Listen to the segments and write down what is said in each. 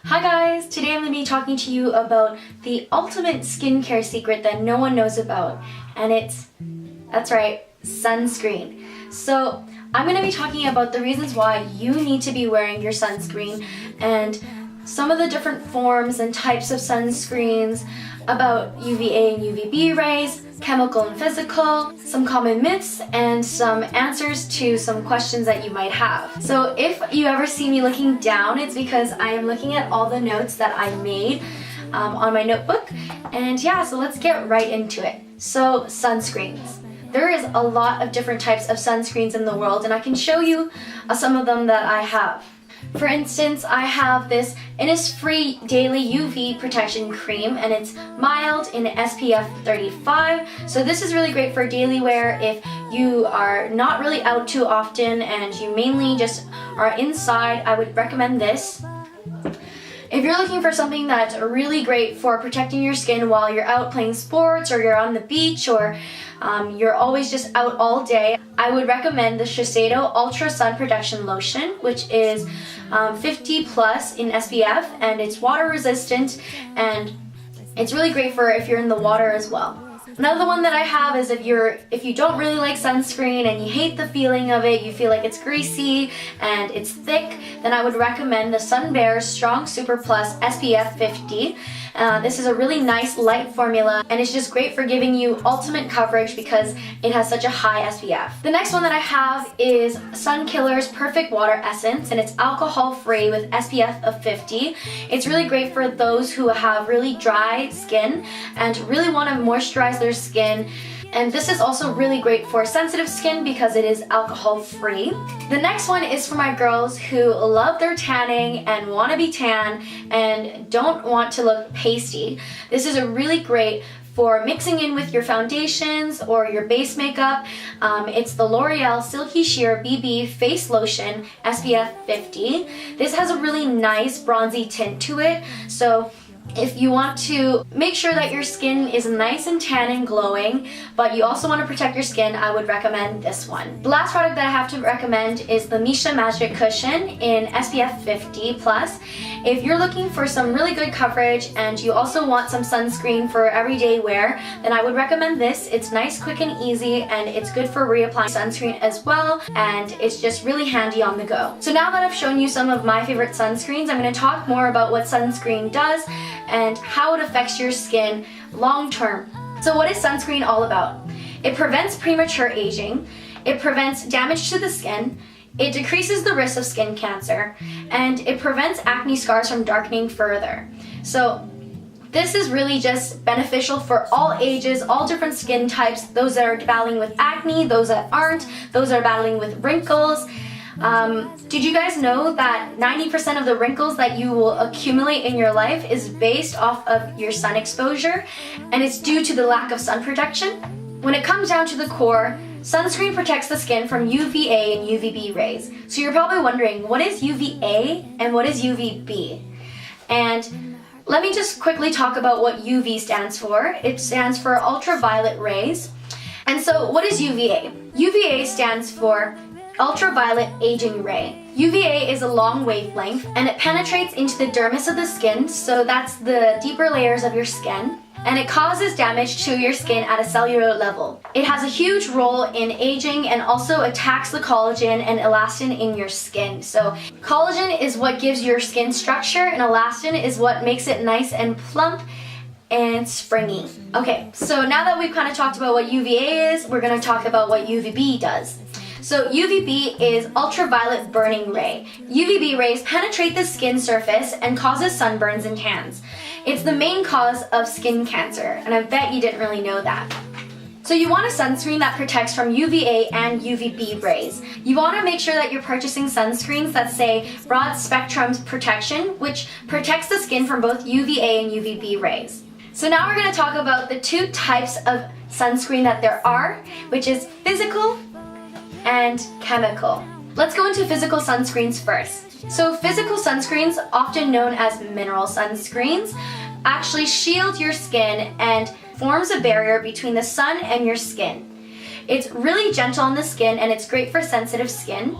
Hi guys! Today I'm going to be talking to you about the ultimate skincare secret that no one knows about, and that's right, sunscreen. So I'm going to be talking about the reasons why you need to be wearing your sunscreen and some of the different forms and types of sunscreens, about UVA and UVB rays, chemical and physical, some common myths, and some answers to some questions that you might have. So if you ever see me looking down, it's because I am looking at all the notes that I made on my notebook. And yeah, so let's get right into it. So sunscreens. There is a lot of different types of sunscreens in the world, and I can show you some of them that I have. For instance, I have this Innisfree Daily UV Protection Cream, and it's mild in SPF 35. So this is really great for daily wear if you are not really out too often and you mainly just are inside. I would recommend this. If you're looking for something that's really great for protecting your skin while you're out playing sports, or you're on the beach, or you're always just out all day, I would recommend the Shiseido Ultra Sun Protection Lotion, which is 50 plus in SPF, and it's water resistant, and it's really great for if you're in the water as well. Another one that I have is if you don't really like sunscreen and you hate the feeling of it, you feel like it's greasy and it's thick, then I would recommend the Sun Bear's Strong Super Plus SPF 50. This is a really nice light formula, and it's just great for giving you ultimate coverage because it has such a high SPF. The next one that I have is Sunkiller's Perfect Water Essence, and it's alcohol-free with SPF of 50. It's really great for those who have really dry skin and really want to moisturize their skin. And this is also really great for sensitive skin because it is alcohol-free. The next one is for my girls who love their tanning and want to be tan and don't want to look pasty. This is a really great for mixing in with your foundations or your base makeup. It's the L'Oreal Silky Sheer BB Face Lotion SPF 50. This has a really nice bronzy tint to it, so if you want to make sure that your skin is nice and tan and glowing, but you also want to protect your skin, I would recommend this one. The last product that I have to recommend is the Misha Magic Cushion in SPF 50 plus. If you're looking for some really good coverage and you also want some sunscreen for everyday wear, then I would recommend this. It's nice, quick, and easy, and it's good for reapplying sunscreen as well, and it's just really handy on the go. So now that I've shown you some of my favorite sunscreens, I'm going to talk more about what sunscreen does and how it affects your skin long term. So what is sunscreen all about? It prevents premature aging, it prevents damage to the skin, it decreases the risk of skin cancer, and it prevents acne scars from darkening further. So this is really just beneficial for all ages, all different skin types, those that are battling with acne, those that aren't, those that are battling with wrinkles. Did you guys know that 90% of the wrinkles that you will accumulate in your life is based off of your sun exposure, and it's due to the lack of sun protection? When it comes down to the core, sunscreen protects the skin from UVA and UVB rays. So you're probably wondering, what is UVA and what is UVB? And let me just quickly talk about what UV stands for. It stands for ultraviolet rays. And so what is UVA? UVA stands for ultraviolet aging ray. UVA is a long wavelength, and it penetrates into the dermis of the skin, so that's the deeper layers of your skin, and it causes damage to your skin at a cellular level. It has a huge role in aging and also attacks the collagen and elastin in your skin. So collagen is what gives your skin structure, and elastin is what makes it nice and plump and springy. Okay, so now that we've kind of talked about what UVA is, we're going to talk about what UVB does. So UVB is ultraviolet burning ray. UVB rays penetrate the skin surface and causes sunburns and tans. It's the main cause of skin cancer, and I bet you didn't really know that. So you want a sunscreen that protects from UVA and UVB rays. You want to make sure that you're purchasing sunscreens that say broad spectrum protection, which protects the skin from both UVA and UVB rays. So now we're going to talk about the two types of sunscreen that there are, which is physical and chemical. Let's go into physical sunscreens first. So physical sunscreens, often known as mineral sunscreens, actually shield your skin and forms a barrier between the sun and your skin. It's really gentle on the skin, and it's great for sensitive skin.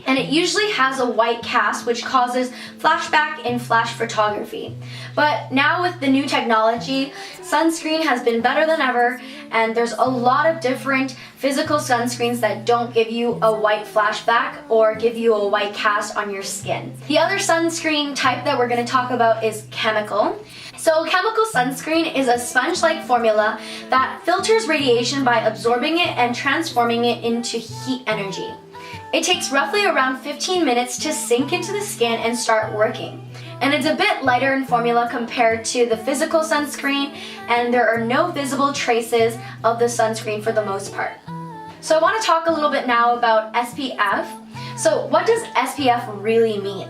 and it usually has a white cast which causes flashback in flash photography. But now with the new technology, sunscreen has been better than ever, and there's a lot of different physical sunscreens that don't give you a white flashback or give you a white cast on your skin. The other sunscreen type that we're going to talk about is chemical. So chemical sunscreen is a sponge-like formula that filters radiation by absorbing it and transforming it into heat energy. It takes roughly around 15 minutes to sink into the skin and start working. And it's a bit lighter in formula compared to the physical sunscreen, and there are no visible traces of the sunscreen for the most part. So I want to talk a little bit now about SPF. So what does SPF really mean?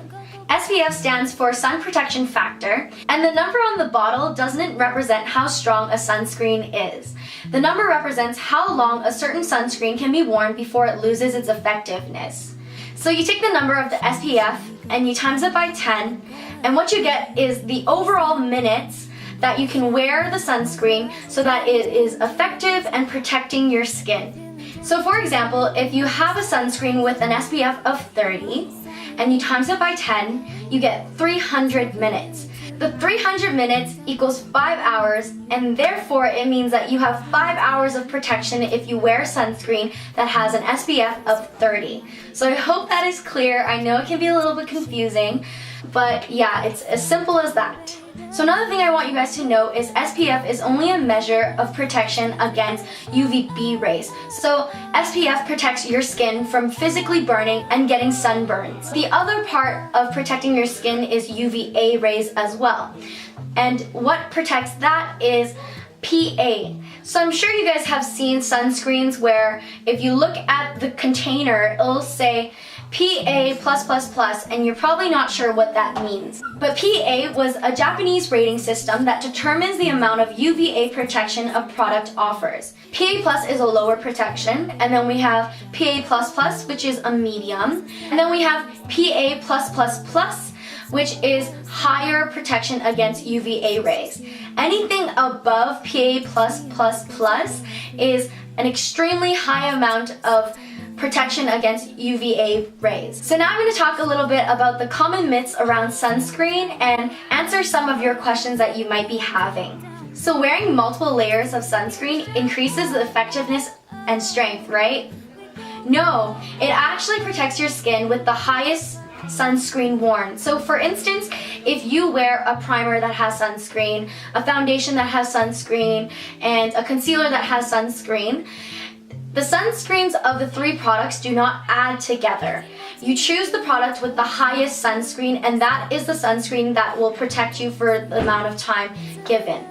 SPF stands for sun protection factor, and the number on the bottle doesn't represent how strong a sunscreen is. The number represents how long a certain sunscreen can be worn before it loses its effectiveness. So you take the number of the SPF and you times it by 10, and what you get is the overall minutes that you can wear the sunscreen so that it is effective and protecting your skin. So for example, if you have a sunscreen with an SPF of 30, and you times it by 10, you get 300 minutes. The 300 minutes equals 5 hours, and therefore it means that you have 5 hours of protection if you wear sunscreen that has an SPF of 30. So I hope that is clear. I know it can be a little bit confusing, but yeah, it's as simple as that. So another thing I want you guys to know is SPF is only a measure of protection against UVB rays. So SPF protects your skin from physically burning and getting sunburns. The other part of protecting your skin is UVA rays as well. And what protects that is PA. So I'm sure you guys have seen sunscreens where if you look at the container, it'll say PA+++, and you're probably not sure what that means. But PA was a Japanese rating system that determines the amount of UVA protection a product offers. PA+ is a lower protection, and then we have PA++, which is a medium, and then we have PA+++, which is higher protection against UVA rays. Anything above PA+++ is an extremely high amount of protection against UVA rays. So now I'm going to talk a little bit about the common myths around sunscreen and answer some of your questions that you might be having. So wearing multiple layers of sunscreen increases the effectiveness and strength, right? No, it actually protects your skin with the highest sunscreen worn. So for instance, if you wear a primer that has sunscreen, a foundation that has sunscreen, and a concealer that has sunscreen, the sunscreens of the three products do not add together. You choose the product with the highest sunscreen, and that is the sunscreen that will protect you for the amount of time given.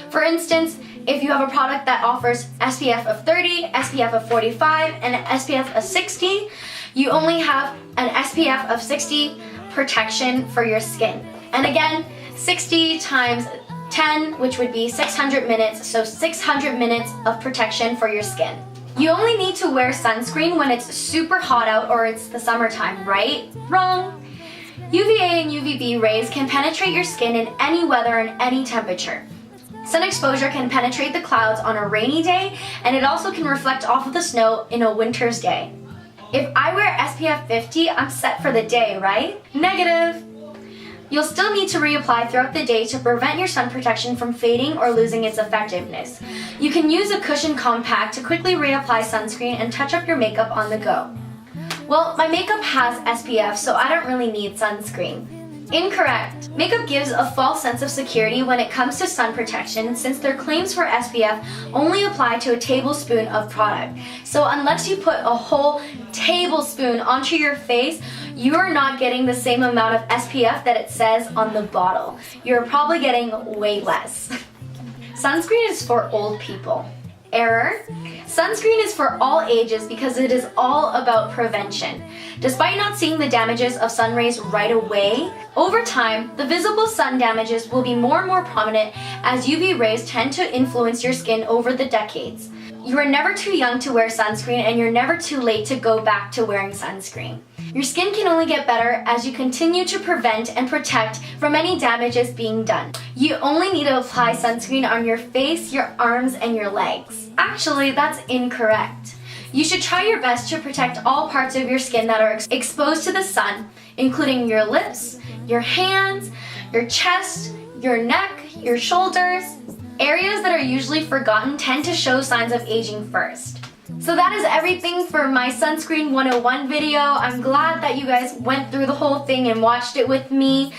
For instance, if you have a product that offers SPF of 30, SPF of 45, and an SPF of 60, you only have an SPF of 60 protection for your skin. And again, 60 times 10, which would be 600 minutes, so 600 minutes of protection for your skin. You only need to wear sunscreen when it's super hot out or it's the summertime, right? Wrong! UVA and UVB rays can penetrate your skin in any weather and any temperature. Sun exposure can penetrate the clouds on a rainy day, and it also can reflect off of the snow in a winter's day. If I wear SPF 50, I'm set for the day, right? Negative! You'll still need to reapply throughout the day to prevent your sun protection from fading or losing its effectiveness. You can use a cushion compact to quickly reapply sunscreen and touch up your makeup on the go. Well, my makeup has SPF, so I don't really need sunscreen. Incorrect. Makeup gives a false sense of security when it comes to sun protection, since their claims for SPF only apply to a tablespoon of product. So unless you put a whole tablespoon onto your face, you are not getting the same amount of SPF that it says on the bottle. You're probably getting way less. Sunscreen is for old people. Error. Sunscreen is for all ages because it is all about prevention. Despite not seeing the damages of sun rays right away, over time, the visible sun damages will be more and more prominent as UV rays tend to influence your skin over the decades. You are never too young to wear sunscreen, and you're never too late to go back to wearing sunscreen. Your skin can only get better as you continue to prevent and protect from any damages being done. You only need to apply sunscreen on your face, your arms, and your legs. Actually, that's incorrect. You should try your best to protect all parts of your skin that are exposed to the sun, including your lips, your hands, your chest, your neck, your shoulders. Areas that are usually forgotten tend to show signs of aging first. So that is everything for my Sunscreen 101 video. I'm glad that you guys went through the whole thing and watched it with me.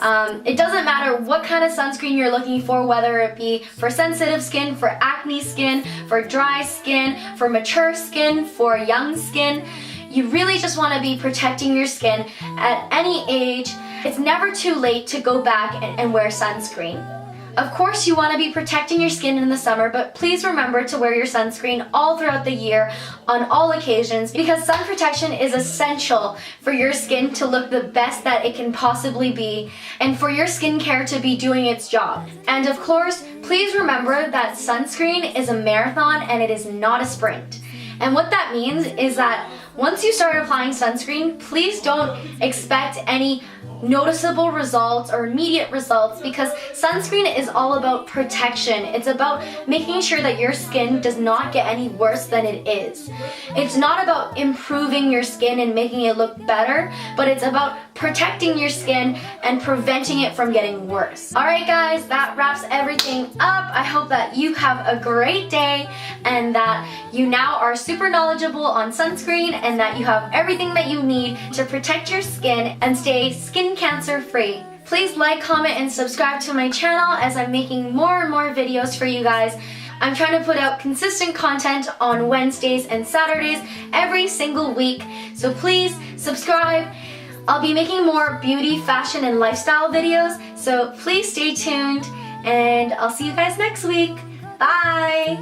It doesn't matter what kind of sunscreen you're looking for, whether it be for sensitive skin, for acne skin, for dry skin, for mature skin, for young skin. You really just want to be protecting your skin at any age. It's never too late to go back and wear sunscreen. Of course, you want to be protecting your skin in the summer, but please remember to wear your sunscreen all throughout the year on all occasions, because sun protection is essential for your skin to look the best that it can possibly be and for your skincare to be doing its job. And of course, please remember that sunscreen is a marathon and it is not a sprint. And what that means is that once you start applying sunscreen, please don't expect any noticeable results or immediate results, because sunscreen is all about protection. It's about making sure that your skin does not get any worse than it is. It's not about improving your skin and making it look better, but it's about protecting your skin and preventing it from getting worse. Alright guys, that wraps everything up. I hope that you have a great day and that you now are super knowledgeable on sunscreen and that you have everything that you need to protect your skin and stay skin cancer free. Please like, comment, and subscribe to my channel as I'm making more and more videos for you guys. I'm trying to put out consistent content on Wednesdays and Saturdays every single week, so please subscribe. I'll be making more beauty, fashion, and lifestyle videos, so please stay tuned, and I'll see you guys next week. Bye!